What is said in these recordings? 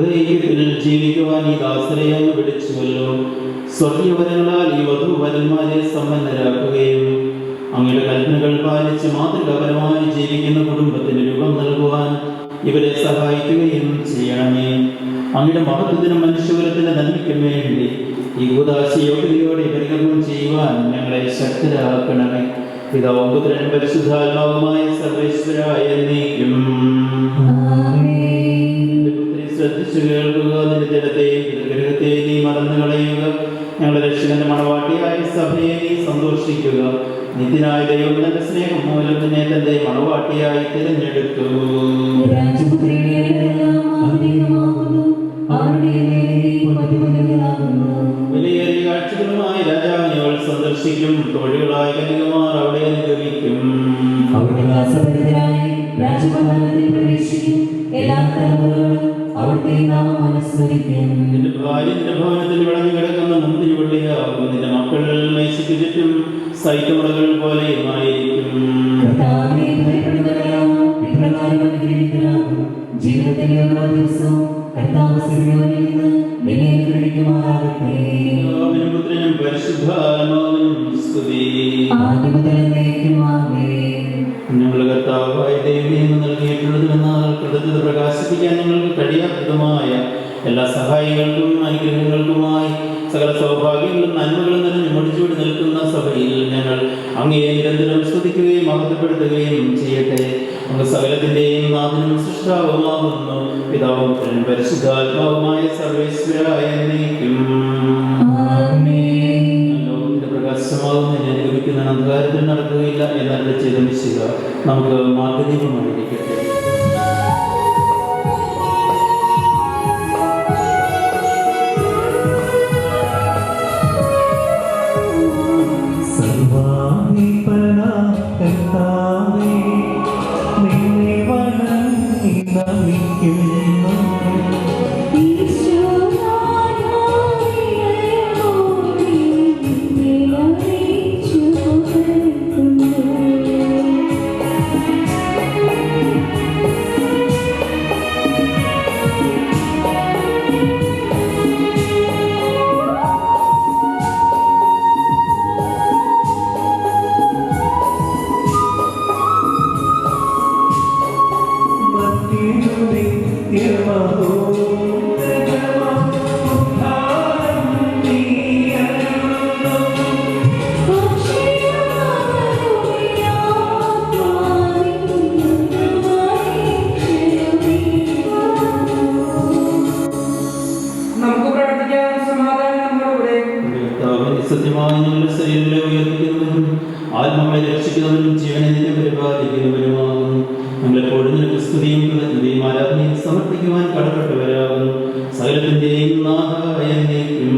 ഹൃദയത്തിൽ ജീവിക്കുവാൻ ഈ ദാസരെ അങ്ങ് വിളിച്ചുവല്ലോ. സ്വർഗീയവരങ്ങളാൽ ഈ വധൂവരന്മാരെ സമ്പന്നരാക്കുകയും അങ്ങയുടെ കൽപ്പനകൾ പാലിച്ച് മാതൃകാപരമായി ജീവിക്കുന്ന കുടുംബത്തിന് രൂപം നൽകുവാൻ ഇവരെ സഹായിക്കുകയും ചെയ്യണമേ. അങ്ങയുടെ മഹത്വത്തിനും മനുഷ്യകുലത്തിന്റെ നന്മയ്ക്കും വേണ്ടി ഈ ഉദാശയോഗ്യതയോടെ പരികർമ്മം ചെയ്യുവാൻ ഞങ്ങളെ ശക്തരാക്കണമേ. പിതാവും പുത്രനും പരിശുദ്ധാത്മാവുമായ സർവേശ്വരായ എന്നേക്കും. ശ്രദ്ധിച്ചു കേൾക്കുക. നിന്റെ ജനത്തെയും പിതൃഗ്രഹത്തെയും നീ മറന്നു കളയുക. ഞങ്ങളുടെ രക്ഷകന്റെ മണവാട്ടിയായ സഭയെ നീ സന്തോഷിക്കുക. നിത്യനായ ദൈവം തന്റെ സ്നേഹം മൂലം നിന്നെ തന്റെ മണവാട്ടിയായി തിരഞ്ഞെടുത്തു. വിലയേറിയ കാഴ്ചകളുമായി രാജാവിനെ അവൾ സന്ദർശിക്കും. തോഴികളായ കന്യകമാർ അവിടെ അനുഗമിക്കും. നിന്റെ ഭാര്യന്റെ ഭവനത്തിൽ വിളഞ്ഞു കിടക്കുന്ന മുന്തിരി വള്ളിയാകും. നിന്റെ മക്കൾ മേശയ്ക്ക് ചുറ്റും സൈറ്റുമുറകൾ പോലെയുമായിരിക്കും. പുത്രനും പരിശുദ്ധാത്മാവിനും സ്തുതി. ഞങ്ങളുടെ കർത്താവായ ദൈവം നൽകിയിട്ടുള്ളതുമെന്നാൽ കൃതജ്ഞത പ്രകാശിപ്പിക്കാൻ ഞങ്ങൾക്ക് കഴിയാത്തതുമായ എല്ലാ സഹായങ്ങൾക്കും അനുഗ്രഹങ്ങൾക്കുമായി സകല സൗഭാഗ്യങ്ങളും നന്മകളും നിറഞ്ഞു മുടിച്ചുകൂടി നിൽക്കുന്ന സഭയിൽ ഞങ്ങൾ അങ്ങയെ നിരന്തരം സ്തുതിക്കുകയും മഹത്വപ്പെടുത്തുകയും ചെയ്യട്ടെ. അങ്ങ് സകലത്തിന്റെയും നാഥനും സൃഷ്ടാവുമാകുന്നു. പിതാവും പുത്രനും പരിശുദ്ധാത്മാവുമായ സർവേശ്വരായ എന്നേക്കും. ലോകത്തിന്റെ പ്രകാശമാകുന്നതിനെ അനുഗമിക്കുന്ന അന്ധകാരത്തിൽ നടക്കുകയില്ല എന്നല്ല ചെയ്ത നമുക്ക് മാർഗദീപമായിരിക്കട്ടെ. ആത്മാക്കളെ രക്ഷിക്കുന്നവനും ജീവനെ നിന്നെ പരിപാലിക്കുന്നവനുമാകുന്നു. ഞങ്ങളെപ്പോഴും നിനക്ക് സ്തുതിയും കൃതജ്ഞതയും ആരാധനയും സമർപ്പിക്കുവാൻ കടപ്പെട്ടവരാകുന്നു. സകലത്തിന്റെയും നാഥായ എന്നേക്കും.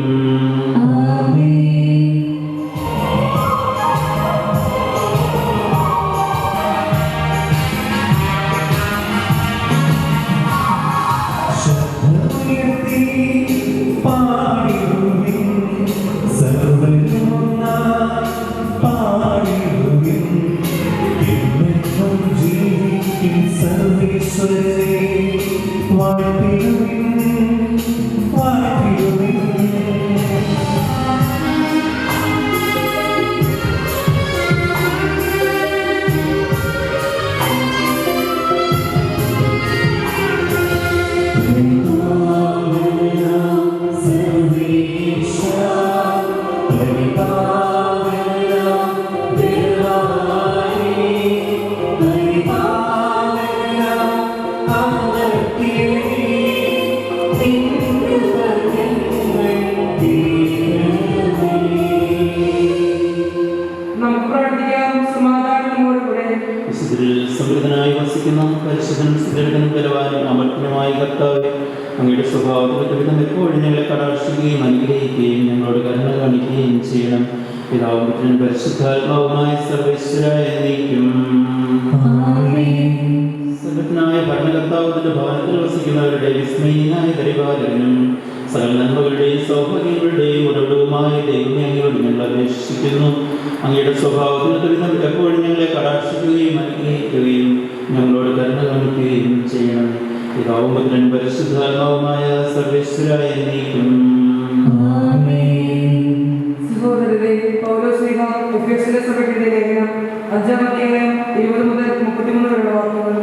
സമൃദ്ധനായി വസിക്കുന്ന പരിശുദ്ധനും സുരക്ഷനും ബലവാനും അമർത്യനുമായ കർത്താവേ, അങ്ങയുടെ സ്വഭാവത്തിലൊക്കെ വിധം എപ്പോഴും ഞങ്ങളെ കടാക്ഷിക്കുകയും അനുഗ്രഹിക്കുകയും ഞങ്ങളോട് കരുണ കാണിക്കുകയും ചെയ്യണം. പിതാവും പുത്രനും പരിശുദ്ധാത്മാവുമായ സർവേശ്വരായ എന്നേക്കും. സർവജ്ഞനായ ഭരണകർത്താവിന്റെ ഭവനത്തിൽ വസിക്കുന്നവരുടെ വിസ്മയനായ പരിപാലകനും സകല നന്മകളുടെയും സൗഭാഗ്യങ്ങളുടെയും ഉറവിടവുമായ ദൈവമേ, അങ്ങയോട് ഞങ്ങൾ അപേക്ഷിക്കുന്നു. അങ്ങയുടെ സ്വഭാവത്തിനൊക്കെ വിധം എപ്പോഴും ഞങ്ങളെ കടാക്ഷിക്കുകയും അനുഗ്രഹിക്കുകയും ഞങ്ങളോട് കരുണ കാണിക്കുകയും ചെയ്യണം. പിതാവും പുത്രനും പരിശുദ്ധാത്മാവുമായ സർവേശ്വരായ എന്നേക്കും. സഹോദരരെ, പൗലോസ്ലീഹ എഫെസ്യരെ സഭയ്ക്ക് എഴുതിയ ലേഖനം 5-ാം അധ്യായം 20 മുതൽ 33 വരെയുള്ള വാക്യങ്ങൾ.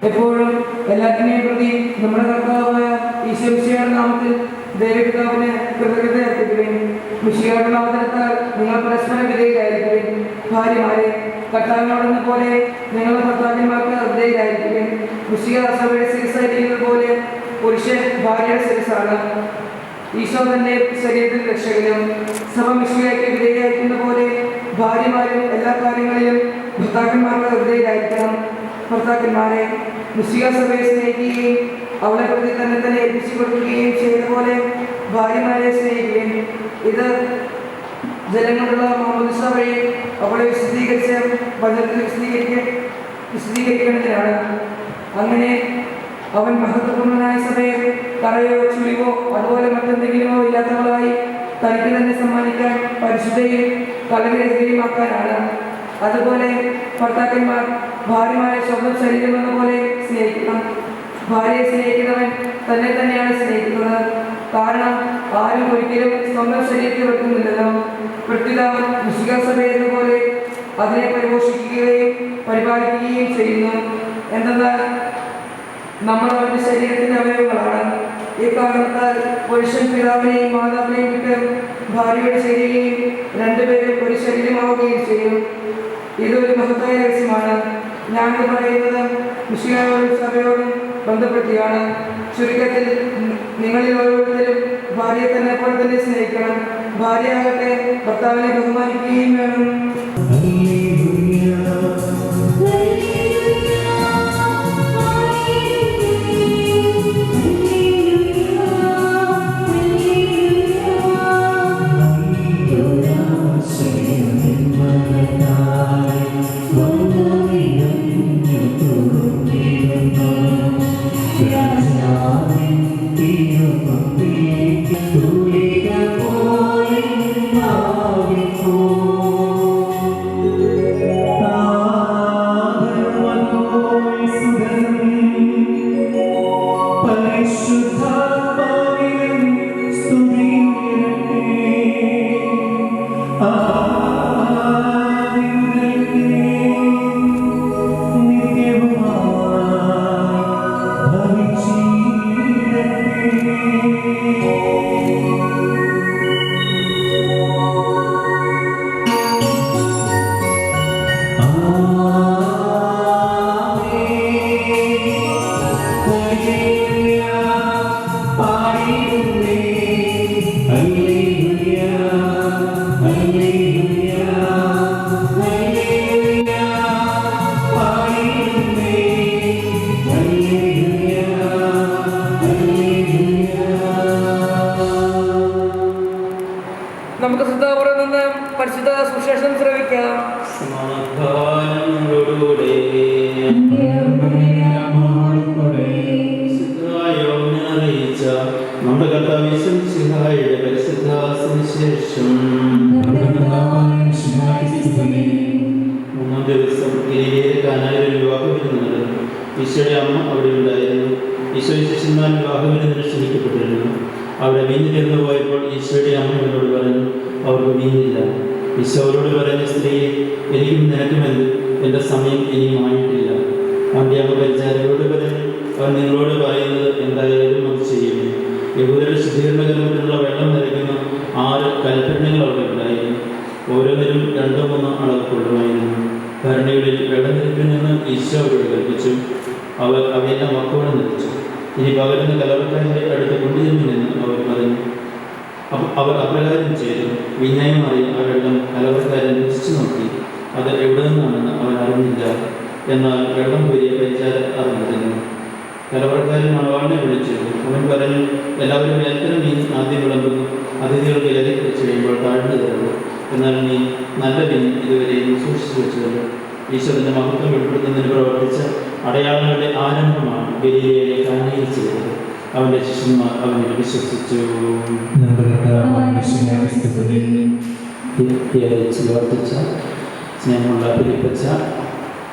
എപ്പോഴും എല്ലാറ്റിനെയും പ്രതി നമ്മുടെ കർത്താവായ ഈശോമിശിഹായുടെ നാമത്തിൽ ദൈവപിതാവിന് കൃതജ്ഞത അർപ്പിക്കുകയും മിശിഹായുടെ നാമത്താൽ നിങ്ങൾ പരസ്പരം വിധേയരായിരിക്കുകയും ഭാര്യമാരെ കർത്താവിനോടെന്ന പോലെ നിങ്ങളുടെ ഭർത്താക്കന്മാർക്ക് വിധേയരായിരിക്കുകയും മിശിഹ സഭയുടെ ശിരസായിരിക്കുന്നത് പോലെ പുരുഷൻ ഭാര്യയുടെ ശിരസാണ്. ഈശോ തന്റെ ശരീരത്തിൽ രക്ഷകനും സഭ മിശിഹായ്ക്ക് വിധേയരായിരിക്കുന്ന പോലെ ഭാര്യമാരും എല്ലാ കാര്യങ്ങളിലും ഭർത്താക്കന്മാർക്ക് വിധേയരായിരിക്കണം. ഭർത്താക്കന്മാരെ മിശിഹ സഭയെ സ്നേഹിക്കുകയും അവളെ പ്രതി തന്നെ ഏൽപ്പിച്ചു കൊടുക്കുകയും ചെയ്ത പോലെ ഭാര്യമാരെ സ്നേഹിക്കുകയും ഇത് ജനങ്ങളുള്ള മാമോദിസ വഴി അവളെ വിശദീകരിച്ച് വചനത്തിൽ വിശദീകരിക്കേണ്ടതിനാണ്. അങ്ങനെ അവൻ മഹത്വപൂർണനായ സഭയെ കറയോ ചുളിവോ അതുപോലെ മറ്റെന്തെങ്കിലുമോ ഇല്ലാത്തവളായി തനിക്ക് തന്നെ സമ്മാനിക്കാൻ പരിശുദ്ധയും കളരഹിതയുമാക്കാനാണ്. അതുപോലെ ഭർത്താക്കന്മാർ ഭാര്യമാരെ സ്വന്തം ശരീരം എന്ന പോലെ സ്നേഹിക്കണം. ഭാര്യയെ സ്നേഹിക്കുന്നവൻ തന്നെ തന്നെയാണ് സ്നേഹിക്കുന്നത്. കാരണം ആരും ഒരിക്കലും സ്വന്തം ശരീരത്തിൽ വെക്കുന്നില്ലല്ലോ. വൃത്തിദാവൻ മിശിഹ സഭയെന്ന പോലെ അതിനെ പരിപോഷിക്കുകയും പരിപാലിക്കുകയും ചെയ്യുന്നു. എന്തെന്നാൽ നമ്മൾ അവരുടെ ശരീരത്തിന്റെ അവയവങ്ങളാണ്. ഈ കാരണത്താൽ പുരുഷൻ പിതാവിനെയും മാതാവിനെയും വിട്ട് ഭാര്യയോട് ചേരുകയും രണ്ടുപേരും ഒരു ശരീരമാവുകയും ചെയ്യും. ഇതൊരു മഹത്തായ രഹസ്യമാണ്. ഞാനിത് പറയുന്നത് മിശിഹായോടും സഭയോടും ബന്ധപ്പെടുത്തിയാണ്. ചുരുക്കത്തിൽ നിങ്ങളിൽ ഓരോരുത്തരും ഭാര്യയെ തന്നെ പോലെ തന്നെ സ്നേഹിക്കണം. ഭാര്യയാകട്ടെ ഭർത്താവിനെ ബഹുമാനിക്കുകയും വേണം. നമുക്ക് ശ്രദ്ധാപൂർവ്വം നിന്ന് പരിശുദ്ധ സുവിശേഷം ശ്രവിക്കാം. നമ്മുടെ കർത്താവ് യേശുമിശിഹായുടെ പരിശുദ്ധ സുവിശേഷം. 3-ാം ദിവസം ഗലീലയിലെ കാനായിൽ വിവാഹം നടന്നു. ഈശോയുടെ അമ്മ അവിടെ ഉണ്ടായിരുന്നു. ഈശോ ശിഷ്യന്മാർ വിവാഹവിരുന്നിന് ക്ഷണിക്കപ്പെട്ടിരുന്നു. അവിടെ വീഞ്ഞു തീർന്നു പോയപ്പോൾ ഈശോയുടെ അമ്മ അവരോട് പറഞ്ഞു, അവർക്ക് വീഞ്ഞില്ല. ഈശോ അവരോട് പറഞ്ഞ, സ്ത്രീയെ, എനിക്കും നിനക്കുമെന്ത്, എൻ്റെ സമയം ഇനിയും ആയിട്ടില്ല. അവൻ്റെ അമ്മ പരിചാരകരോട് പറഞ്ഞു, അവൻ നിങ്ങളോട് പറയുന്നത് എന്തായാലും അത് ചെയ്യുമേ. യഹൂദരുടെ ശുദ്ധീകരണ കർമ്മത്തിനുള്ള വെള്ളം നിറയ്ക്കുന്ന 6 കൽപ്പനകൾ അവിടെ ഉണ്ടായിരുന്നു. ഓരോന്നിലും 2-3 അളവ് കൊള്ളുമായിരുന്നു. ഭരണികളിൽ വെള്ളം നിറയ്ക്കുമെന്ന് ഈശോ അവരോട് കൽപ്പിച്ചു. അവർ അവയെല്ലാം വക്കോടെ നിറച്ചു. ഇനി പകരുന്ന കലവക്കാരൻ്റെ അടുത്ത് കൊണ്ടുചെന്നുമെന്ന് അവർ പറഞ്ഞു. അവർ അപ്രകാരം ചെയ്തു. വിനയമായി ആ വെള്ളം കലവക്കാരൻ രുചിച്ചു നോക്കി. അത് എവിടെ നിന്നാണെന്ന് അവൻ അറിഞ്ഞില്ല. എന്നാൽ വെള്ളം കോരിയ പരിചാരകൻ അറിഞ്ഞിരുന്നു. കലവറക്കാരൻ മണവാളിനെ വിളിച്ചു. അവൻ പറഞ്ഞു, എല്ലാവരും എത്ര മീൻ ആദ്യം വിളമ്പുന്നു, അതിഥികൾക്ക് ഇലയിൽ വെച്ച് കഴിയുമ്പോൾ താഴ്ന്നു തരുന്നു. എന്നാൽ നീ നല്ല മീൻ ഇതുവരെയും സൂക്ഷിച്ചു വെച്ചതല്ലോ. ഈശോയുടെ മഹത്വം വെളിപ്പെടുത്തുന്നതിന് പ്രവർത്തിച്ച അടയാളങ്ങളുടെ ആരംഭമാണ് ഗലീലയിലെ കാനായിൽ ചെയ്തത്. അവൻ്റെ ശിഷ്യന്മാർ അവനിൽ വിശ്വസിച്ചു. വർദ്ധിച്ച സ്നേഹമുള്ള പിരിപ്പച്ച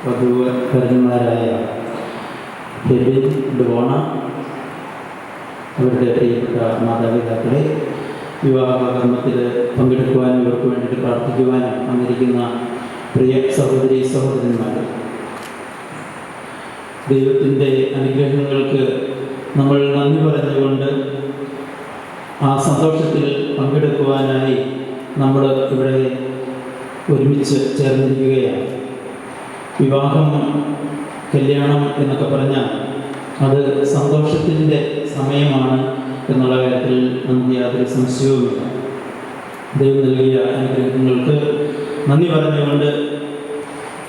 വധൂവരന്മാരായ കെവിൻ, ഡോണ, അവരുടെ പ്രിയപ്പെട്ട മാതാപിതാക്കളെ, വിവാഹകർമ്മത്തിൽ പങ്കെടുക്കുവാനും ഇവർക്ക് വേണ്ടിയിട്ട് പ്രാർത്ഥിക്കുവാനും വന്നിരിക്കുന്ന പ്രിയ സഹോദരി സഹോദരന്മാർ, ദൈവത്തിൻ്റെ അനുഗ്രഹങ്ങൾക്ക് നമ്മൾ നന്ദി പറഞ്ഞുകൊണ്ട് ആ സന്തോഷത്തിൽ പങ്കെടുക്കുവാനായി നമ്മൾ ഇവിടെ ഒരുമിച്ച് ചേർന്നിരിക്കുകയാണ്. വിവാഹം, കല്യാണം എന്നൊക്കെ പറഞ്ഞാൽ അത് സന്തോഷത്തിൻ്റെ സമയമാണ് എന്നുള്ള കാര്യത്തിൽ നമുക്ക് യാതൊരു സംശയവുമില്ല. ദൈവം നൽകിയ അനുഗ്രഹങ്ങൾക്ക് നന്ദി പറഞ്ഞുകൊണ്ട്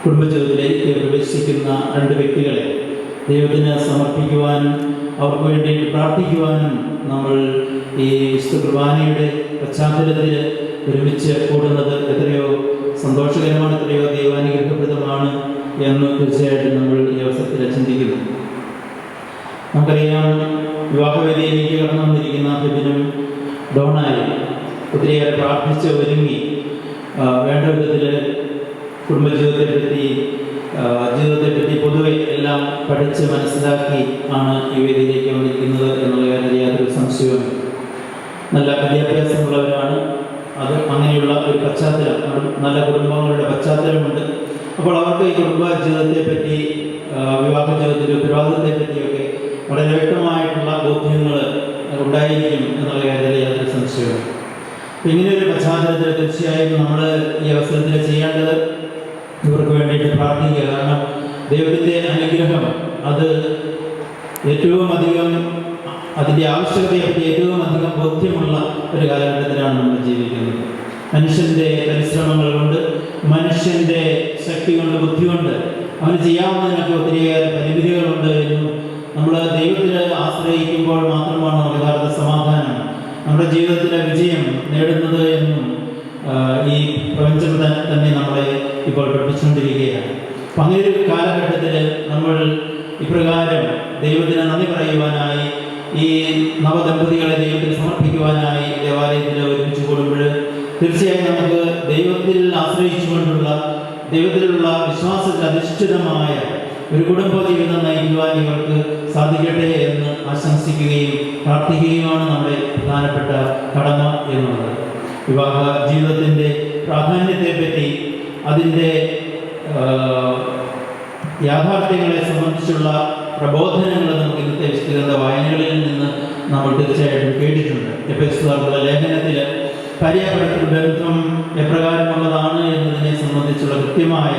കുടുംബജീവിതത്തിലേക്ക് പ്രവേശിക്കുന്ന രണ്ട് വ്യക്തികളെ ദൈവത്തിന് സമർപ്പിക്കുവാനും അവർക്ക് വേണ്ടി പ്രാർത്ഥിക്കുവാനും നമ്മൾ ഈ വിശുദ്ധ കുർബാനയുടെ പശ്ചാത്തലത്തിൽ ഒരുമിച്ച് കൂടുന്നത് എത്രയോ സന്തോഷകരമാണ്, എത്രയോ ദൈവാനുഗ്രഹപ്രദമാണ് എന്ന് തീർച്ചയായിട്ടും നമ്മൾ ഈ അവസരത്തിൽ ചിന്തിക്കുന്നു. നമുക്കറിയാം, വിവാഹവേദിയിലേക്ക് കടന്നു വന്നിരിക്കുന്ന കെവിനും ഡോണായും ഒത്തിരിയേറെ പ്രാർത്ഥിച്ച് ഒരുങ്ങി വേണ്ട വിധത്തിൽ കുടുംബജീവിതത്തെപ്പറ്റി ജീവിതത്തെപ്പറ്റി പൊതുവെ എല്ലാം പഠിച്ച് മനസ്സിലാക്കി ആണ് ഈ വേദിയിലേക്ക് വന്നിരിക്കുന്നത് എന്നുള്ള കാര്യത്തിൽ യാതൊരു സംശയവും. നല്ല വിദ്യാഭ്യാസമുള്ളവരാണ്. അത് അങ്ങനെയുള്ള ഒരു പശ്ചാത്തലം, നല്ല കുടുംബങ്ങളുടെ പശ്ചാത്തലമുണ്ട്. അപ്പോൾ അവർക്ക് ഈ കുടുംബ ജീവിതത്തെപ്പറ്റി, വിവാഹ ജീവിതത്തിൻ്റെ ഉത്തരവാദിത്തത്തെ പറ്റിയൊക്കെ വളരെ വ്യക്തമായിട്ടുള്ള ബോധ്യങ്ങൾ ഉണ്ടായിരിക്കും എന്നുള്ള കാര്യത്തിൽ യാതൊരു സംശയവും. അപ്പം ഇങ്ങനെയൊരു പശ്ചാത്തലത്തിൽ തീർച്ചയായും നമ്മൾ ഈ അവസരത്തിൽ ചെയ്യേണ്ടത് ഇവർക്ക് വേണ്ടിയിട്ട് പ്രാർത്ഥിക്കുക. കാരണം ദൈവത്തിൻ്റെ അനുഗ്രഹം അത് ഏറ്റവും അധികം, അതിൻ്റെ ആവശ്യകതയെപ്പറ്റി ഏറ്റവും അധികം ബോധ്യമുള്ള ഒരു കാലഘട്ടത്തിലാണ് നമ്മൾ ജീവിക്കുന്നത്. മനുഷ്യൻ്റെ പരിശ്രമങ്ങൾ കൊണ്ട്, മനുഷ്യൻ്റെ ശക്തി കൊണ്ട്, ബുദ്ധി കൊണ്ട് അവന് ചെയ്യാവുന്നതിനൊക്കെ ഒത്തിരിയേറെ പരിമിതികളുണ്ട് എന്നും നമ്മൾ ദൈവത്തിൽ ആശ്രയിക്കുമ്പോൾ മാത്രമാണ് നമുക്ക് യഥാർത്ഥ സമാധാനം, നമ്മുടെ ജീവിതത്തിലെ വിജയം നേടുന്നത് എന്നും ഈ പ്രപഞ്ചം തന്നെ നമ്മളെ ഇപ്പോൾ പഠിപ്പിച്ചുകൊണ്ടിരിക്കുകയാണ്. അപ്പം അങ്ങനെ ഒരു കാലഘട്ടത്തിൽ നമ്മൾ ഇപ്രകാരം ദൈവത്തിന് നന്ദി പറയുവാനായി, ഈ നവദമ്പതികളെ ദൈവത്തിന് സമർപ്പിക്കുവാനായി ദേവാലയത്തിൽ ഒരുമിച്ച് കൂടുമ്പോൾ തീർച്ചയായും നമുക്ക് ദൈവത്തിൽ ആശ്രയിച്ചുകൊണ്ടുള്ള, ദൈവത്തിലുള്ള വിശ്വാസത്തിൽ അധിഷ്ഠിതമായ ഒരു കുടുംബ ജീവിതം നയിക്കുവാൻ ഇവർക്ക് സാധിക്കട്ടെ എന്ന് ആശംസിക്കുകയും പ്രാർത്ഥിക്കുകയുമാണ് നമ്മുടെ പ്രധാനപ്പെട്ട കടമ എന്നുള്ളത്. വിവാഹ ജീവിതത്തിൻ്റെ പ്രാധാന്യത്തെപ്പറ്റി, അതിൻ്റെ യാഥാർത്ഥ്യങ്ങളെ സംബന്ധിച്ചുള്ള പ്രബോധനങ്ങൾ നമുക്ക് ഇന്നത്തെ വിശുദ്ധ വായനകളിൽ നിന്ന് നമ്മൾ തീർച്ചയായിട്ടും കേട്ടിട്ടുണ്ട്. എഫെസ്യർക്കുള്ള ലേഖനത്തിൽ ഭാര്യാഭർത്തൃ ബന്ധം എപ്രകാരമുള്ളതാണ് എന്നതിനെ സംബന്ധിച്ചുള്ള കൃത്യമായ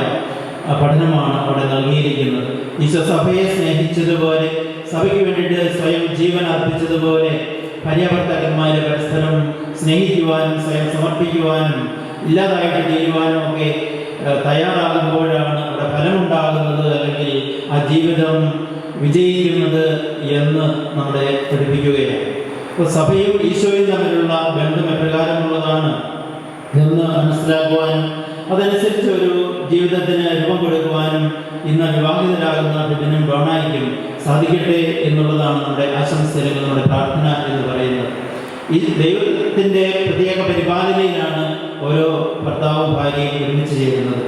പഠനമാണ് അവിടെ നൽകിയിരിക്കുന്നത്. ഈശോ സഭയെ സ്നേഹിച്ചതുപോലെ, സഭയ്ക്ക് വേണ്ടിയിട്ട് സ്വയം ജീവൻ അർപ്പിച്ചതുപോലെ ഭാര്യാഭർത്താക്കന്മാരെ പരസ്പരം സ്നേഹിക്കുവാനും സ്വയം സമർപ്പിക്കുവാനും ഇല്ലാതായിട്ട് തീരുവാനും ഒക്കെ തയ്യാറാകുമ്പോഴാണ് അവിടെ ഫലമുണ്ടാകുന്നത്, അല്ലെങ്കിൽ ആ ജീവിതം വിജയിക്കുന്നത് എന്ന് നമ്മളെ പഠിപ്പിക്കുകയാണ്. അപ്പോൾ സഭയും ഈശോയും തമ്മിലുള്ള ബന്ധം എപ്രകാരമുള്ളതാണ് എന്ന് മനസ്സിലാക്കുവാനും അതനുസരിച്ച് ഒരു ജീവിതത്തിന് രൂപം കൊടുക്കുവാനും ഇന്ന് വിവാഹിതരാകുന്ന കെവിനും ഡോണായ്ക്കും സാധിക്കട്ടെ എന്നുള്ളതാണ് നമ്മുടെ ആശംസകൾ, നമ്മുടെ പ്രാർത്ഥന എന്ന് പറയുന്നത്. ഈ ദൈവത്തിൻ്റെ പ്രത്യേക പരിപാലനയിലാണ് ഓരോ ഭർത്താവും ഭാര്യയും ഒരുമിച്ച് ചേരുന്നത്.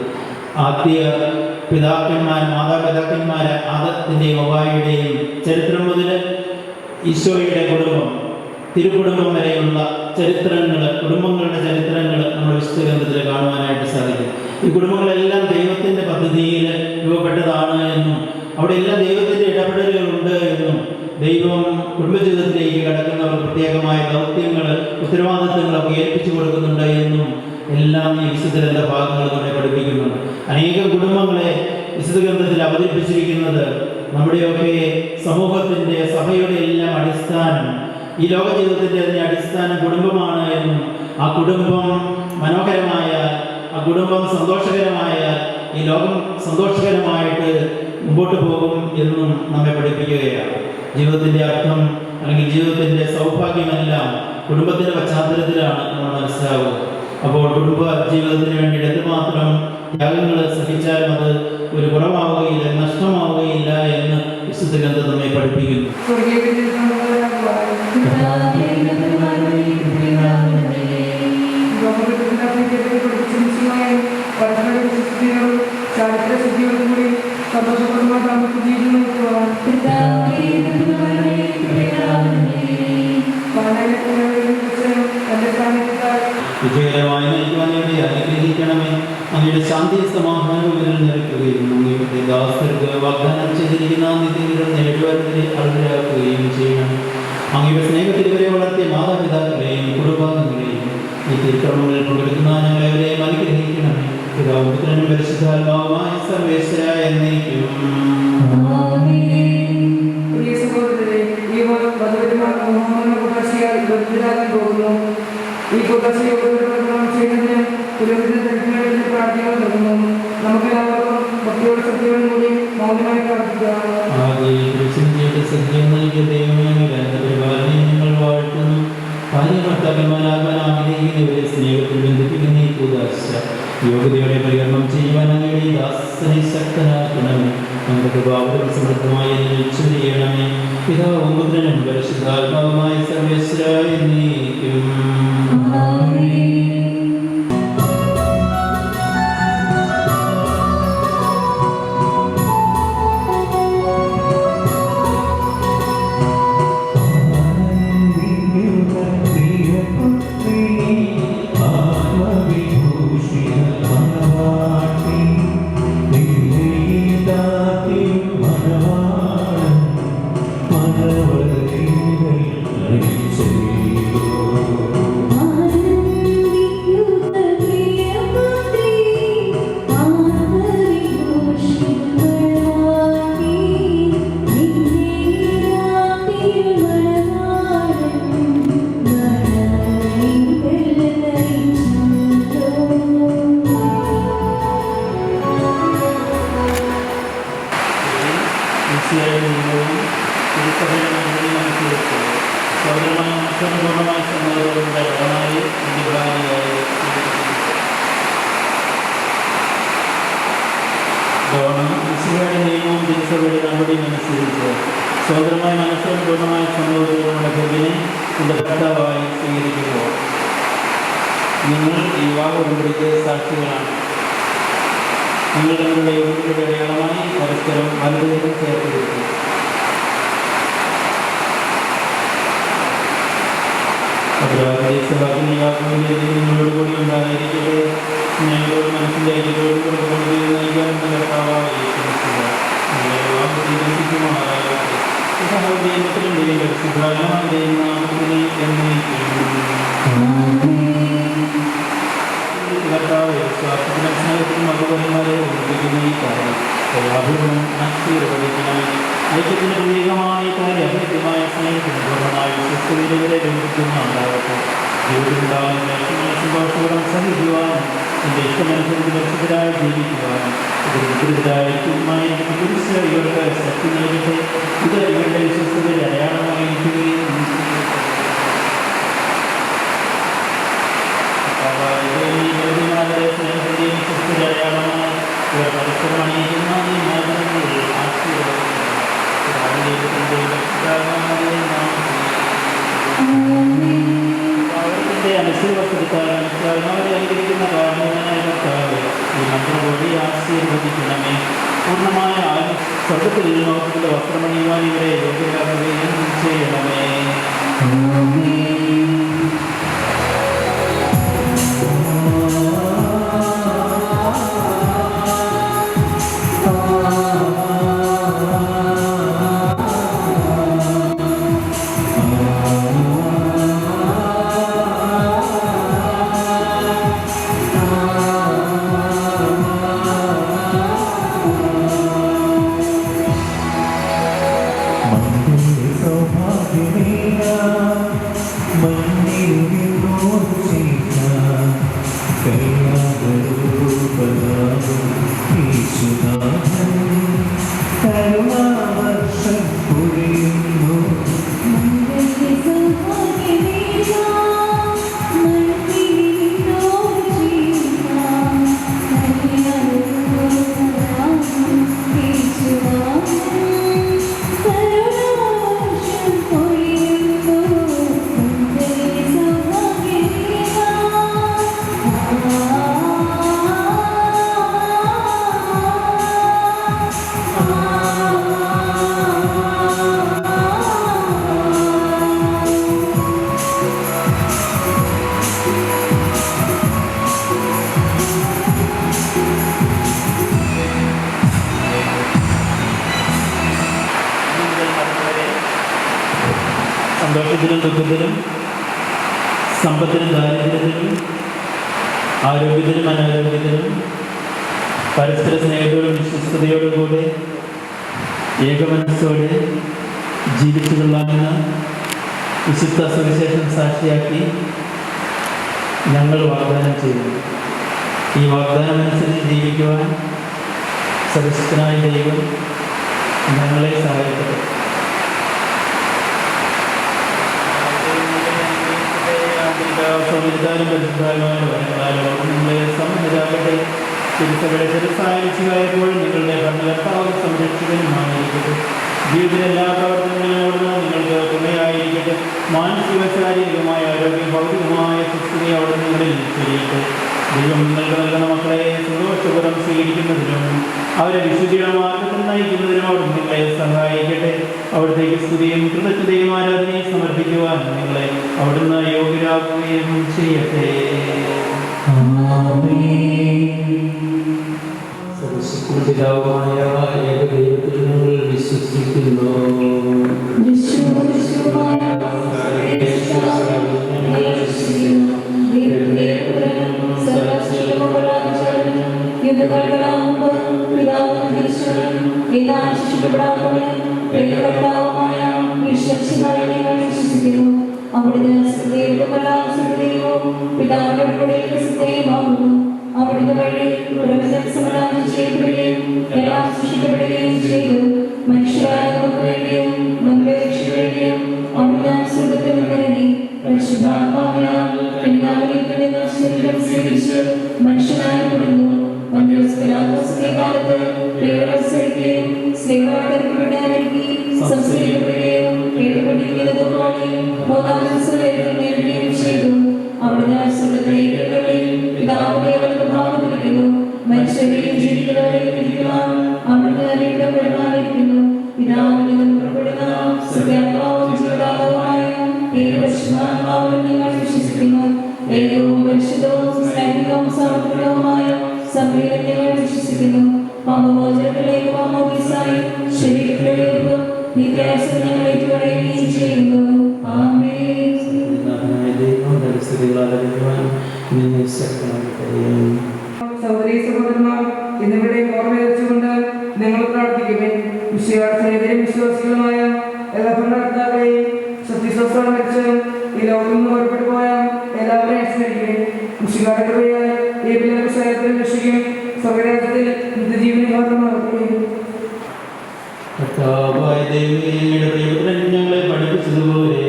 ആദ്യ മാതാപിതാക്കന്മാർ ആദത്തിൻ്റെയും ഹവ്വായുടെയും ചരിത്രം മുതൽ ഈശോയുടെ കുടുംബം, തിരുക്കുടുംബം വരെയുള്ള ചരിത്രങ്ങൾ, കുടുംബങ്ങളുടെ ചരിത്രങ്ങൾ നമ്മുടെ വിശുദ്ധ ഗ്രന്ഥത്തിൽ കാണുവാനായിട്ട് സാധിക്കും. ഈ കുടുംബങ്ങളെല്ലാം ദൈവത്തിൻ്റെ പദ്ധതിയിൽ രൂപപ്പെട്ടതാണ് എന്നും അവിടെ എല്ലാം ദൈവത്തിൻ്റെ ഇടപെടലുകളുണ്ട് എന്നും ദൈവം കുടുംബജീവിതത്തിലേക്ക് കടക്കുന്നവർ പ്രത്യേകമായ ദൗത്യങ്ങൾ, ഉത്തരവാദിത്തങ്ങളൊക്കെ ഏൽപ്പിച്ചു കൊടുക്കുന്നുണ്ട് എന്നും എല്ലാം ഈ വിശുദ്ധ ഗ്രന്ഥ ഭാഗങ്ങൾ നമ്മളെ പഠിപ്പിക്കുന്നുണ്ട്. അനേകം കുടുംബങ്ങളെ വിശുദ്ധ ഗ്രന്ഥത്തിൽ അവതരിപ്പിച്ചിരിക്കുന്നത് നമ്മുടെയൊക്കെ സമൂഹത്തിൻ്റെ, സഭയുടെ എല്ലാം അടിസ്ഥാനം, ഈ ലോക ജീവിതത്തിൻ്റെ അതിൻ്റെ അടിസ്ഥാനം കുടുംബമാണ് എന്നും ആ കുടുംബം മനോഹരമായാൽ, ആ കുടുംബം സന്തോഷകരമായാൽ ഈ ലോകം സന്തോഷകരമായിട്ട് മുമ്പോട്ട് പോകും എന്നും നമ്മെ പഠിപ്പിക്കുകയാണ്. ജീവിതത്തിൻ്റെ അർത്ഥം അല്ലെങ്കിൽ ജീവിതത്തിൻ്റെ സൗഭാഗ്യമെല്ലാം കുടുംബത്തിൻ്റെ പശ്ചാത്തലത്തിലാണ് നമ്മൾ മനസ്സിലാവുക. അപ്പോൾ കുടുംബ ജീവിതത്തിന് വേണ്ടി എന്തുമാത്രം ത്യാഗങ്ങൾ സഹിച്ചാലും അത് ഒരു കുറവാവുകയില്ല, നഷ്ടമാവുകയില്ല എന്ന് വിശുദ്ധ ഗ്രന്ഥം നമ്മെ പഠിപ്പിക്കുന്നു. ചാരിത്ര ശുദ്ധിയോടുകൂടി സന്തോഷപ്രദമായ താമസം ജീവിതം നയിക്കുവാൻ തന്റെ സാന്നിധ്യത്താൽ വിജയകരമായി നയിക്കുവാൻ ഇവിടെ അനുഗ്രഹിക്കണമേ. അങ്ങയുടെ ശാന്തി സമാധാനവും നിറയ്ക്കുകയും അങ്ങയുടെ ദാസർക്ക് വാഗ്ദാനം ചെയ്തിരിക്കുന്ന നിത്യനിരം നേടുവാൻ അർഹരാക്കുകയും ചെയ്യണം. അങ്ങയുടെ സ്നേഹത്തിൽ ഇവരെ വളർത്തിയ മാതാപിതാക്കളെയും കുടുംബാംഗങ്ങളെയും ഈ തിരുക്രമങ്ങളിൽ പങ്കെടുക്കുന്ന ഞങ്ങളെവരെയും അനുഗ്രഹിക്കണമേ. പിതാവും പുത്രനും പരിശുദ്ധാത്മാവുമായ സർവേശ്വരായ എന്നേക്കും. പ്രിയ സഹോദരരെ, ഈ വധുവരന്മാർ മുഹമ്മദ് കുദാശിയാൽ ബന്ധിതരാകാൻ പോകുന്നു. ഈ കുദാശിയോട് ചെയ്യുന്നതിന് പുരോഹിത ദർശനങ്ങളിൽ പ്രാർത്ഥനകൾ നൽകുന്നു. നമുക്കെല്ലാവർക്കും ഭക്തിയോട് സത്യവും കൂടി മൗനമായി പ്രാർത്ഥിക്കാം. ഞങ്ങൾ വാഴ്ത്തുന്നു. ഭാര്യഭർത്താക്കന്മാരാകാൻ ആഗ്രഹിക്കുന്നവരെ സ്നേഹത്തിൽ ബന്ധിപ്പിക്കുന്ന ഈ കൂദാശ യോഗ്യതയോടെ പരികരണം ചെയ്യുവാൻ അങ്ങയുടെ ദാസനെ ശക്തനാക്കണമേ. നമ്മുടെ കൃപാവരം സമൃദ്ധമായി ചെയ്യണമേ. പിതാവും പുത്രനും പരിശുദ്ധാത്മാവുമായ സർവേശ്വരായ എന്നേക്കും. നിയമവും തിരുസഭയുടെ നടപടിയും അനുസരിച്ച് സ്വതന്ത്രമായ മനസ്സോട് പൂർണ്ണമായ സമൂഹത്തിലുള്ള ഗർഭിനെ എൻ്റെ ഭർത്താവായി സ്വീകരിക്കുമ്പോൾ നിങ്ങൾ ഈ വിവാഹ ഉടമ്പടിക്ക് സാക്ഷികളാണ്. നിങ്ങൾ നിങ്ങളുടെ യോഗ്യതയുടെ അടയാളമായി പരസ്പരം വലതുകരം ചേർത്തിരിക്കും. നിങ്ങളോട് കൂടി ഉണ്ടായിരിക്കട്ടെ. ഞങ്ങളോട് മനസ്സിൻ്റെ ഐക്യത്തോട് കൂടെ നയിക്കാൻ ഐക്യത്തിന് പ്രതീകമായ കാര്യം അഭ്യക്തമായ സ്നേഹത്തിന് പൂർണ്ണമായ വിശ്വസ്തതയിലെ ഉണ്ടാകട്ടെ. ജീവിതമുണ്ടാകുന്ന സന്തോഷപൂർവ്വം സഹിക്കുവാനും എൻ്റെ ഇഷ്ടമനുസരിച്ച് രക്ഷിതരായി ജീവിക്കുവാനും ഇത് വിപരീതരായിരിക്കുമായി ഇവർക്ക് ശക്തി നൽകട്ടെ. ഇത് ഇവരുടെ വിശ്വസ്തതയുടെ അടയാളമായിരിക്കുകയും സ്നേഹത്തിൻ്റെയും വിശ്വസ്തയുടെ അടയാളമായി ഇവർ പരസ്പരം അണിയിക്കുന്ന ഈ മാധ്യമങ്ങളിൽ അവരുടെ അനുസരിവപ്പെടുത്താതെ അനുകരിക്കുന്ന കാരണവനായ കർത്താവ് ഈ മന്ത്രം വഴി ആശീർവദിക്കണമേ. പൂർണ്ണമായ സ്വർഗത്തിൽ നോക്കിന്റെ വസ്ത്രമണിയുവാൻ ഇവരെ യോഗ്യരാകുകയും ചെയ്യണമേ. സന്തോഷത്തിലും ദുഃഖത്തിലും, സമ്പത്തിലും ദാരിദ്ര്യത്തിലും, ആരോഗ്യത്തിലും അനാരോഗ്യത്തിലും പരസ്പര സ്നേഹത്തോടും വിശ്വസ്തയോടും കൂടെ ഏകമനസ്സോടെ ജീവിച്ചു കൊള്ളാമെന്ന് വിശുദ്ധ സുവിശേഷം സാക്ഷിയാക്കി ഞങ്ങൾ വാഗ്ദാനം ചെയ്യുന്നു. ഈ വാഗ്ദാനം അനുസരിച്ച് ജീവിക്കുവാൻ സർവശക്തനായ ദൈവം ഞങ്ങളെ സഹായിക്കട്ടെ. സംവിധാനം നിങ്ങളെ സംഹിതാകട്ടെ. തിരുസകളെ തിരുസായിരിക്കുകയായപ്പോൾ നിങ്ങളുടെ ഭരണകർത്താവ് സംരക്ഷകനുമായിരിക്കട്ടെ. ജീവിതത്തിലെ എല്ലാ പ്രവർത്തനങ്ങളോടും നിങ്ങൾക്ക് തുണയായിരിക്കട്ടെ. മാനസിക ശാരീരികമായ ആരോഗ്യം ഭൗതികമായ സുസ്ഥിതി അവിടെ നിങ്ങളിൽ ചെയ്യട്ടെ. ദൈവം നിങ്ങൾക്ക് നൽകുന്ന മക്കളെ സന്തോഷപൂർവ്വം സ്വീകരിക്കുന്നതിനും അവരെ വിശുദ്ധിയുടെ മാർഗത്തിൽ നയിക്കുന്നതിനും അവിടെ നിങ്ങളെ സഹായിക്കട്ടെ. അവിടത്തേക്ക് സ്തുതിയും കൃതജ്ഞതയും ആരാധനയും സമർപ്പിക്കുവാൻ നിങ്ങളെ അവിടുന്ന് യോഗ്യരാകുകയും ചെയ്യട്ടെ. പിതാവുമായ ഏകദൈവത്തിൽ ഞങ്ങൾ വിശ്വസിക്കുന്നു. അവിടുന്ന് വഴി പ്രപഞ്ചം സമാധാനം ചെയ്യപ്പെടുകയും എല്ലാം സൃഷ്ടിക്കപ്പെടുകയും ചെയ്തു. മനുഷ്യരായ നമുക്ക് വേണ്ടിയും നമ്മുടെ രക്ഷയ്ക്കും അവിടുന്ന് സ്വർഗ്ഗത്തിൽ നിന്നിറങ്ങി പരിശുദ്ധാത്മാവിനാൽ ശരീരം സ്വീകരിച്ച് മനുഷ്യനായി കൊടുന്നു. കാലത്ത് സ്നേഹപ്പെടുകയും സംസ്കരിക്കപ്പെടുകയും കേട്ടുകൊണ്ടിരിക്കുന്നതുപോലെ മൂന്നാം ദിവസം നേടുകയും ചെയ്തു. അവിടുന്ന് പിതാവിനെ ഭാവം നൽകുന്നു. മനുഷ്യരെയും ജീവിക്കുന്നവരെയും ഇരിക്കുവാൻ അവിടുന്ന് അറിയിടം പെരുമാറിയിരിക്കുന്നു. പിതാവിൽ നിന്നും പുറപ്പെടുന്ന സത്യാത്മാവും ജീവദാതാവുമായ ഏകപരിശുദ്ധാത്മാവിൽ ഞങ്ങൾ വിശ്വസിക്കുന്നു. ഏകവും പരിശുദ്ധവും സൈനികവും സമഗ്രവുമായ സഭയിൽ ഞങ്ങൾ വിശ്വസിക്കുന്നു. പാപമോചനത്തിലേക്ക് മാമോദീസായി ശരീരത്തിലേക്ക് നിത്യാസം ഞങ്ങൾ ഏറ്റുപറയുകയും ചെയ്യുന്നു. ആമേൻ. സഹോദരീ സഹോദരന്മാർ, എന്നിവിടെ ഓർമ്മ വെച്ചുകൊണ്ട് നിങ്ങൾ പ്രാർത്ഥിക്കുവിൻ. വിശ്വാസികളും വിശ്വാസികളുമായ എല്ലാ ഭരണകർത്താക്കളെയും സത്യസ്വസ്ഥം വെച്ച് ഈ ലോകത്തിൽ നിന്ന് പുറപ്പെട്ടു പോയ എല്ലാവരെയും സ്മരിക്കുവിൻ. കൃഷിക്കാരുടെ കൃപയാൽ ഈ പിള്ളേർക്ക് സ്വയത്തിൽ രക്ഷിക്കും. സ്വർഗരാജ്യത്തിൽ നിത്യജീവനെ ഭാഗമാക്കുകയും ഞങ്ങളെ പഠിപ്പിച്ചതുപോലെ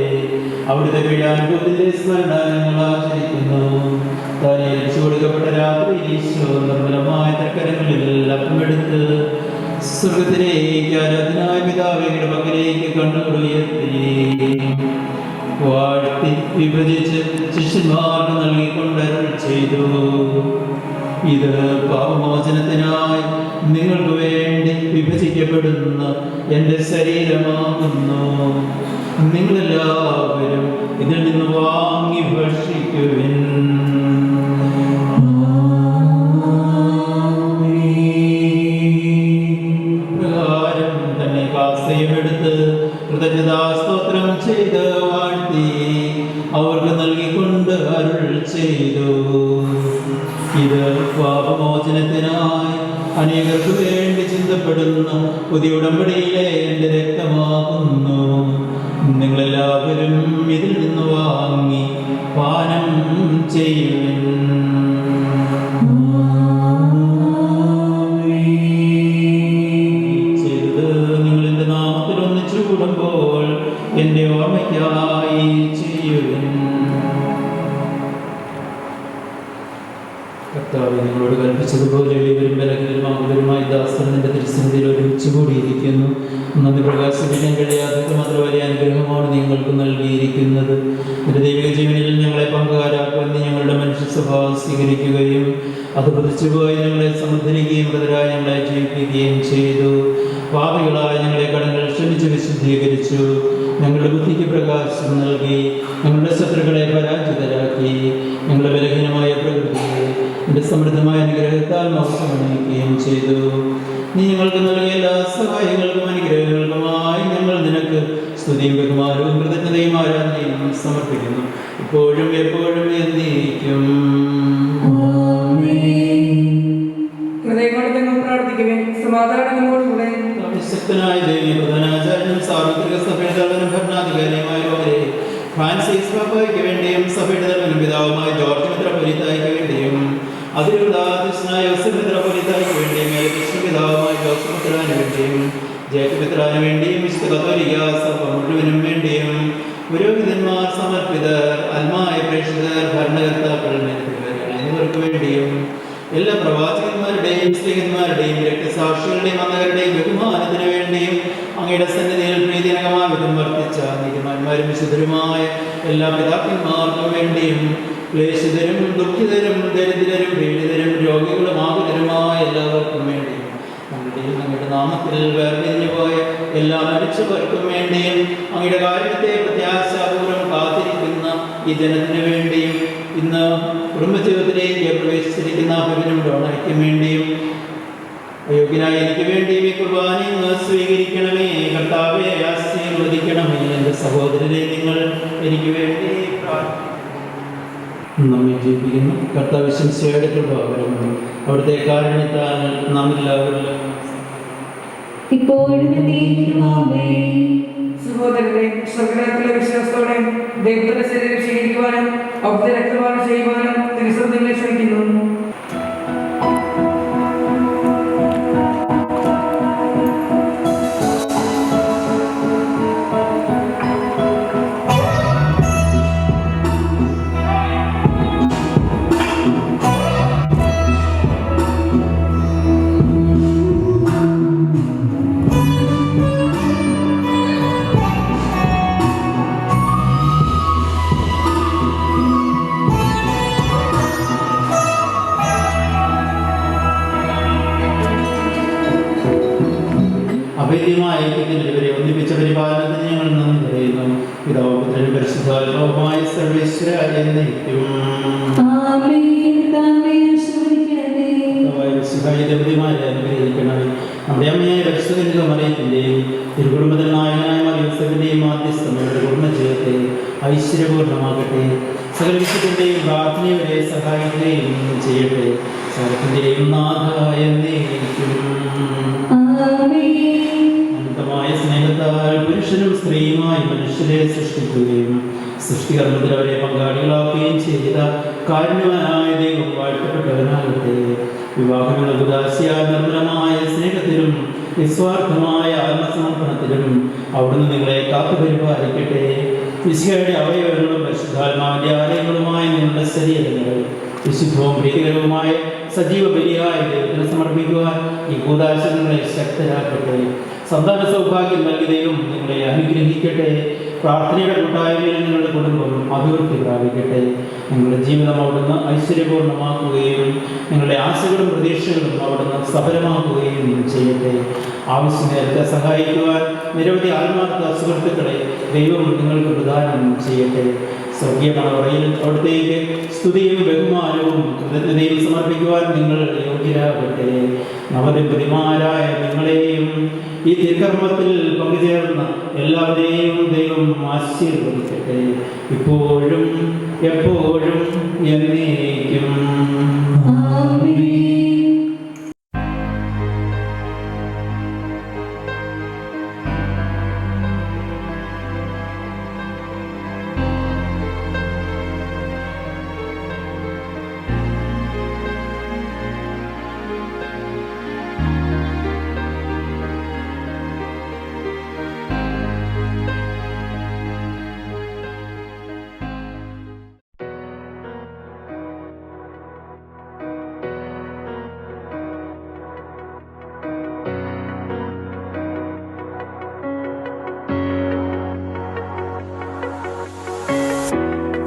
അവിടുത്തെ പീഡാനുഭവത്തിന്റെ സ്മരണ ഞങ്ങൾ ആചരിക്കുന്നു. താൻ ഏൽപ്പിച്ചു കൊടുക്കപ്പെട്ട രാത്രി ഈശോ നിർമ്മലമായ തക്കരങ്ങളിൽ അപ്പമെടുത്ത് സ്വർഗത്തിലേക്ക് ആരാധനായ പിതാവിന്റെ പക്കലേക്ക് കണ്ണുകളുയർത്തി വാഴ്ത്തി വിഭജിച്ച് ശിഷ്യന്മാർക്ക് നൽകിക്കൊണ്ട് അരുൾ ചെയ്തു. ഇത് പാപമോചനത്തിനായി നിങ്ങൾക്ക് വേണ്ടി വിഭജിക്കപ്പെടുന്ന എൻ്റെ ശരീരമാകുന്നു. നിങ്ങളെല്ലാവരും ഇതിൽ നിന്ന് വാങ്ങി ഭക്ഷിക്കുവിൻ. പ്രകാരം തന്നെ കാസയുമെടുത്ത് കൃതജ്ഞതാസ്തോത്രം ചെയ്ത് വാഴ്ത്തി അവർക്ക് നൽകിക്കൊണ്ട് അരുൾ ചെയ്തു. ഇത് പാപമോചനത്തിനായി അനേകർക്ക് വേണ്ടി ചിന്തപ്പെടുന്ന പുതിയ ഉടമ്പടിയിലെ എൻ്റെ രക്തമാകുന്നു. നിങ്ങളെല്ലാവരും ഇതിൽ നിന്ന് വാങ്ങി പാനം ചെയ്യുവിൻ. ചെയ്തത് നിങ്ങൾ എൻ്റെ നാമത്തിൽ ഒന്നിച്ചു കൂടുമ്പോൾ എൻ്റെ ഓർമ്മയ്ക്കായി ചെയ്യുവിൻ. കർത്താവേ, നിങ്ങളോട് കൽപ്പിച്ചതുപോലെ എളിയവരും ബലഹീനരും അമൂല്യരുമായി ദാസൻ നിന്റെ തിരുസന്നിധിയിൽ ഒരുമിച്ച് കൂടിയിരിക്കുന്നു. നന്ദി പ്രകാശിപ്പിക്കാൻ കഴിയാത്ത മാത്ര വലിയ അനുഗ്രഹമാണ് നിങ്ങൾക്ക് നൽകിയിരിക്കുന്നത്. നിന്റെ ദൈവിക ജീവനിൽ ഞങ്ങളെ പങ്കുകാരാക്കുവാൻ നീ ഞങ്ങളുടെ മനുഷ്യ സ്വഭാവം സ്വീകരിക്കുകയും അത് പ്രതിച്ചുപോയി ഞങ്ങളെ സമുദ്ധരിക്കുകയും മൃതരായി ഞങ്ങളെ ജീവിപ്പിക്കുകയും ചെയ്തു. പാപികളായ ഞങ്ങളെ കടങ്ങൾ ക്ഷമിച്ച് വിശുദ്ധീകരിച്ചു. ഞങ്ങളുടെ ബുദ്ധിക്ക് പ്രകാശം നൽകി. ഞങ്ങളുടെ ശത്രുക്കളെ പരാജിതരാക്കി. ഞങ്ങളുടെ ബലഹീനമായ പ്രകൃതിയെ നിന്റെ സമൃദ്ധമായ അനുഗ്രഹത്താൽ മോശമണിയിക്കുകയും ചെയ്തു. നീ ഞങ്ങൾക്ക് നൽകിയ എല്ലാ സഹായങ്ങൾക്കും അനുഗ്രഹങ്ങൾക്കുമായി ഞങ്ങൾ നിനക്ക് സ്തുതിയും ബഹുമാനവും കൃതജ്ഞതയും ആരാധനയും സമർപ്പിക്കുന്നു, ഇപ്പോഴും എപ്പോഴും എന്നേക്കും. ഹൃദയങ്ങളെ നിങ്ങൾ പ്രാർത്ഥിക്കുവിൻ. സമാധാനം നിങ്ങളോടുകൂടെ. ശക്തനായ ദേവി പ്രധാനാചാര്യനും സാർവത്രിക സഭയുടെ തലവനും ഭരണാധികാരിയുമായവരെ ഫ്രാൻസിസ് പാപ്പായ്ക്ക് വേണ്ടിയും സഭയുടെ തലവനും പിതാവുമായ ജോർജ് മെത്രാപ്പൊലീത്തായ്ക്ക് വേണ്ടിയും അതിരുദാധ്യക്ഷനായ യോസഫ് മെത്രാപ്പൊലീത്തായ്ക്ക് വേണ്ടിയും ഏകദേശ പിതാവുമായ ജോസഫ് മെത്രാന് വേണ്ടിയും ജേക്കബ് മെത്രാന് വേണ്ടിയും വിശുദ്ധ കത്തോലിക്ക സഭ മുഴുവനും വേണ്ടിയും പുരോഹിതന്മാർ, സമർപ്പിതർ, ആത്മായ പ്രേക്ഷിതർ, ഭരണകർത്താക്കൾ എന്നിവർക്ക് വേണ്ടിയും എല്ലാ പ്രവാചകന്മാരുടെയും സ്ത്രീകന്മാരുടെയും രക്തസാക്ഷികളുടെയും അന്നവരുടെയും ബഹുമാനത്തിന് വേണ്ടിയും അങ്ങയുടെ സന്നിധിയിൽ പ്രീതിനകമായ വിധം വർത്തിച്ച നീതിമാന്മാരും വിശുദ്ധരുമായ എല്ലാ പിതാക്കന്മാർക്കും വേണ്ടിയും ക്ലേശിതരും ദുഃഖിതരും ദരിദ്രരും പീഡിതരും രോഗികളും ആകുലരുമായ എല്ലാവർക്കും വേണ്ടിയും അങ്ങയുടെ നാമത്തിൽ വേർതിരിഞ്ഞു പോയ എല്ലാ മരിച്ചവർക്കും വേണ്ടിയും അങ്ങയുടെ കാര്യത്തെ പ്രത്യാശാപൂർവ്വം കാത്തിരിക്കുന്ന ഈ ജനത്തിന് വേണ്ടിയും ഇന്ന് കുടുംബജീവിതത്തിലേക്ക് പ്രവേശിച്ചിരിക്കുന്ന ഭവനും ഡോണയ്ക്കും വേണ്ടിയും അയോഗ്യനായ എനിക്ക് വേണ്ടിയും ഈ കുർബാനയും സ്വീകരിക്കണമേ. കർത്താവെ ആശീർവദിക്കണമേ. എൻ്റെ സഹോദരരെ നിങ്ങൾ എനിക്ക് വേണ്ടി നമ്മെ ജീവിപ്പിക്കുന്നു കർത്താവ് ശംസയുടെ കൃപാവരമാണ്. അവിടുത്തെ കാരണത്താൽ നാം എല്ലാവരും ഇപ്പോഴും സഹോദരരെ, സ്വർഗ്ഗത്തിലെ വിശ്വാസത്തോടെ ദൈവത്തിന്റെ ശരീരം സ്വീകരിക്കുവാനും അവിടുത്തെ രക്തപാനം ചെയ്യുവാനും തിരുസഭ നിങ്ങളെ ക്ഷണിക്കുന്നു. അഭേദ്യമായ ഐക്യത്തിനിവരെ ഒന്നിപ്പിച്ച പരിപാലനത്തിന് ഞങ്ങൾ നന്ദി പറയുന്നു. പിതാവും പുത്രനും പരിശുദ്ധാത്മാവുമായ സർവേശ്വര എന്നേക്കും. ദമ്പതിമാരെ അനുഗ്രഹിക്കണമേ. നമ്മുടെ അമ്മയായ പരിശുദ്ധ മറിയത്തിൻ്റെയും തിരുകുടുംബത്തിൽ നായകനായ യോസേഫിൻ്റെയും മാധ്യസ്ഥമയുടെ കുടുംബജീവിതത്തെ ഐശ്വര്യപൂർണ്ണമാകട്ടെ. സകല വിശുദ്ധൻ്റെയും പ്രാർത്ഥനയെ സഹായിക്കുകയും ചെയ്യട്ടെ. സകലത്തിൻ്റെയും നാഥായ എന്നേക്കും. അനന്തമായ സ്നേഹത്താൽ പുരുഷനും സ്ത്രീയുമായി മനുഷ്യരെ സൃഷ്ടിക്കുകയും സൃഷ്ടികർമ്മത്തിൽ അവരെ പങ്കാളികളാക്കുകയും ചെയ്ത കാരുണ്യവാനായ ദൈവം വാഴ്ത്തപ്പെട്ടവനാകട്ടെ. വിവാഹമെന്ന ഉദാസിയായ നിർമ്മലമായ സ്നേഹത്തിലും നിസ്വാർത്ഥമായ ആത്മസമർപ്പണത്തിലും അവിടുന്ന് നിങ്ങളെ കാത്തുപരിപാലിക്കട്ടെ. വിശുദ്ധയുടെ അവയവങ്ങളും പരിശുദ്ധാത്മാവിന്റെ ആലയങ്ങളുമായ നിങ്ങളുടെ ശരീരങ്ങൾ വിശുദ്ധവും പ്രീതികരവുമായ സജീവ ബലിയായ ദൈവത്തിന് സമർപ്പിക്കുവാൻ ഈ കൂദാശ നിങ്ങളെ ശക്തരാക്കട്ടെ. സന്താന സൗഭാഗ്യം നൽകി ദൈവം നിങ്ങളെ അനുഗ്രഹിക്കട്ടെ. പ്രാർത്ഥനയുടെ കൂട്ടായ്മയിൽ നിങ്ങളുടെ കുടുംബം അഭിവൃദ്ധി പ്രാപിക്കട്ടെ. നിങ്ങളുടെ ജീവിതം അവിടുന്ന് ഐശ്വര്യപൂർണ്ണമാക്കുകയും നിങ്ങളുടെ ആശകളും പ്രതീക്ഷകളും അവിടുന്ന് സഫലമാക്കുകയും ചെയ്യട്ടെ. ആവശ്യ നേരത്തെ സഹായിക്കുവാൻ നിരവധി ആത്മാർത്ഥ സുഹൃത്തുക്കളെ ദൈവം നിങ്ങൾക്ക് പ്രദാനം ചെയ്യട്ടെ. സ്വർഗീയ മണവറയിൽ അവിടുത്തേക്ക് സ്തുതിയും ബഹുമാനവും കൃതജ്ഞതയും സമർപ്പിക്കുവാൻ നിങ്ങൾ യോഗ്യരാകട്ടെ. നവദമ്പതിമാരായ നിങ്ങളെയും ഈ തിരുക്കർമ്മത്തിൽ പങ്കുചേർന്ന എല്ലാവരെയും ദൈവം ആശീർവദിക്കട്ടെ, ഇപ്പോഴും എപ്പോഴും എന്നേക്കും.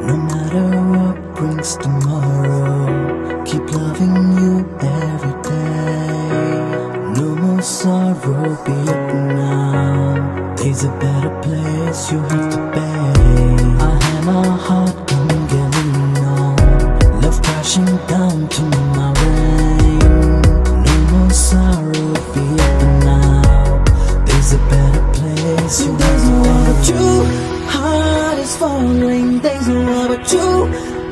No matter what brings tomorrow, keep loving you every day. No more sorrow, be it now. There's a better place you have to pay. I had my heart come getting on, love crashing down to my rain. No more sorrow, be it now. There's a better place you have to pay. falling days are but you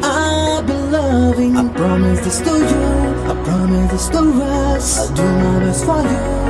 I've been loving. I promise this to you, I promise this to us. I'll do my best for you.